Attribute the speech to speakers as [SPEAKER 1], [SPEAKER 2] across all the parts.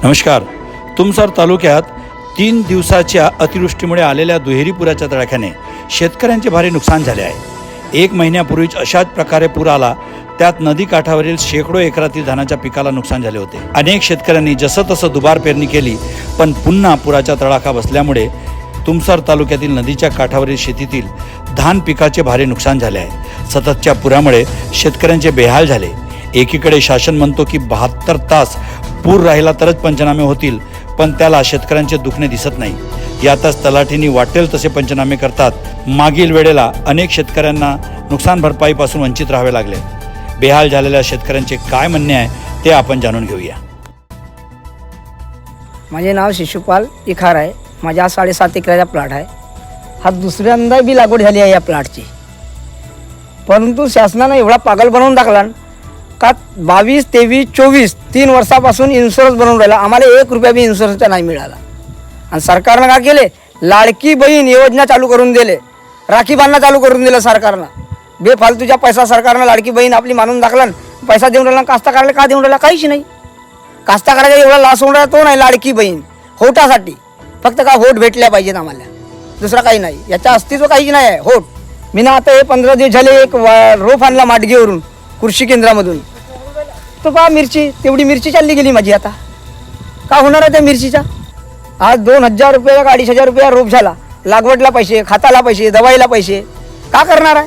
[SPEAKER 1] नमस्कार. तुमसर तालुक्यात 3 दिवसाच्या अतिवृष्टीमुळे आलेल्या दुहेरी पुराच्या तडाख्याने शेतकऱ्यांचे भारी नुकसान झाले आहे. 1 महिन्यापूर्वीच अशाच प्रकारे पूर आला. त्यात नदी काठावरील शेकडो एकरातील धानाच्या पिकाला नुकसान झाले होते. अनेक शेतकऱ्यांनी जसं तसं दुबार पेरणी केली, पण पुन्हा पुराचा तडाखा बसल्यामुळे तुमसर तालुक्यातील नदीच्या काठावरील शेतीतील धान पिकाचे भारी नुकसान झाले आहे. सततच्या पुरामुळे शेतकऱ्यांचे बेहाल झाले. एकीकडे शासन म्हणतो की 72 तास पूर राहिला तरच पंचनामे होतील, पण त्याला शेतकऱ्यांचे दुखणे दिसत नाही. यातच तलाठींनी वाटेल तसे पंचनामे करतात. मागील वेळेला अनेक शेतकऱ्यांना नुकसान भरपाईपासून वंचित राहावे लागले. बेहाल झालेल्या शेतकऱ्यांचे काय म्हणणे आहे ते आपण जाणून घेऊया.
[SPEAKER 2] माझे नाव शिशुपाल इखार आहे. माझ्या 7.5 एकराचा प्लॉट आहे. हा दुसऱ्यांदा बी लागवड झाली आहे या प्लॉटची, परंतु शासनानं एवढा पागल बनवून टाकला का 22, 23, 24 3 वर्षापासून इन्शुरन्स बनवून राहिला. आम्हाला 1 रुपया बी इन्शुरन्सचा नाही मिळाला. आणि सरकारनं काय केले, लाडकी बहीण योजना चालू करून दिले, राखी बांधणं चालू करून दिलं सरकारनं. बेफालतूच्या पैसा सरकारनं लाडकी बहीण आपली मानून टाकला. पैसा देऊन राहिला, कास्तकाराला का देऊन राहिला, काहीच नाही. कास्तकाराचा एवढा लॉस होऊन राहिला तो नाही. लाडकी बहीण होटासाठी फक्त का होट भेटल्या पाहिजेत आम्हाला, दुसरा काही नाही. याचं अस्तित्व काहीच नाही आहे. होट मी ना आता हे 15 दिवस झाले एक रोप आणला माडगेवरून कृषी केंद्रामधून. तो पहा मिरची, तेवढी मिरची चालली गेली माझी. आता का होणार आहे त्या मिरचीचा? आज 2,000 रुपये का 2,500 रुपया रोप झाला. लागवडला पैसे, खताला पैसे, दवाईला पैसे का करणार आहे?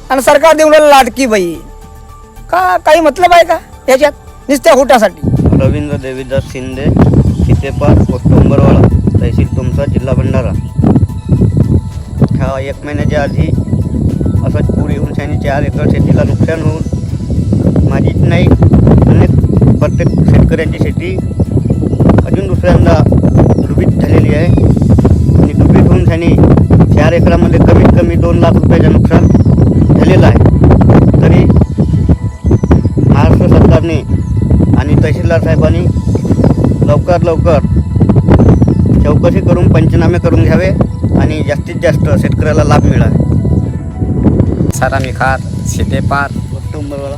[SPEAKER 2] आणि सरकार देऊन राहिलं लाडकी बहीण. का काही मतलब आहे का याच्यात? नुसत्या होटासाठी.
[SPEAKER 3] रवींद्र देवीदास शिंदे, चितेपार, पोस्ट उंबरवाडा, तहसील तुमसर, जिल्हा भंडारा. ह्या 1 महिन्याच्या आधी असंच पूर येऊन 4 एकर शेतीला नुकसान होऊन माझीच नाही अनेक प्रत्येक शेतकऱ्यांची शेती अजून दुसऱ्यांदा डुबीत झालेली आहे. आणि डुबीत होऊन 4 एकरामध्ये कमीत कमी 2 लाख रुपयाचं नुकसान झालेलं आहे. तरी महाराष्ट्र सरकारने आणि तहसीलदार साहेबांनी लवकर चौकशी करून पंचनामे करून घ्यावे आणि जास्तीत जास्त शेतकऱ्याला लाभ मिळावे.
[SPEAKER 4] सारा मिखार, सीतेपार,
[SPEAKER 3] पोस्ट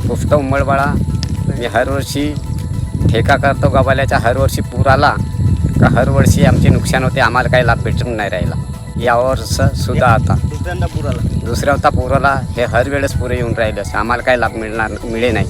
[SPEAKER 4] पोस्ट उंबरवाडा. मी हरवर्षी ठेका करतो गव्हाल्याचा. हरवर्षी पूर आला का हरवर्षी आमचे नुकसान होते. आम्हाला काही लाभ भेटून नाही राहिला. यावर्ष सुद्धा आता
[SPEAKER 3] दुसऱ्यांदा पूर आला.
[SPEAKER 4] दुसऱ्या होता पूर आला. हे हर वेळेस पुरे येऊन राहिलं. आम्हाला काही लाभ मिळे नाही.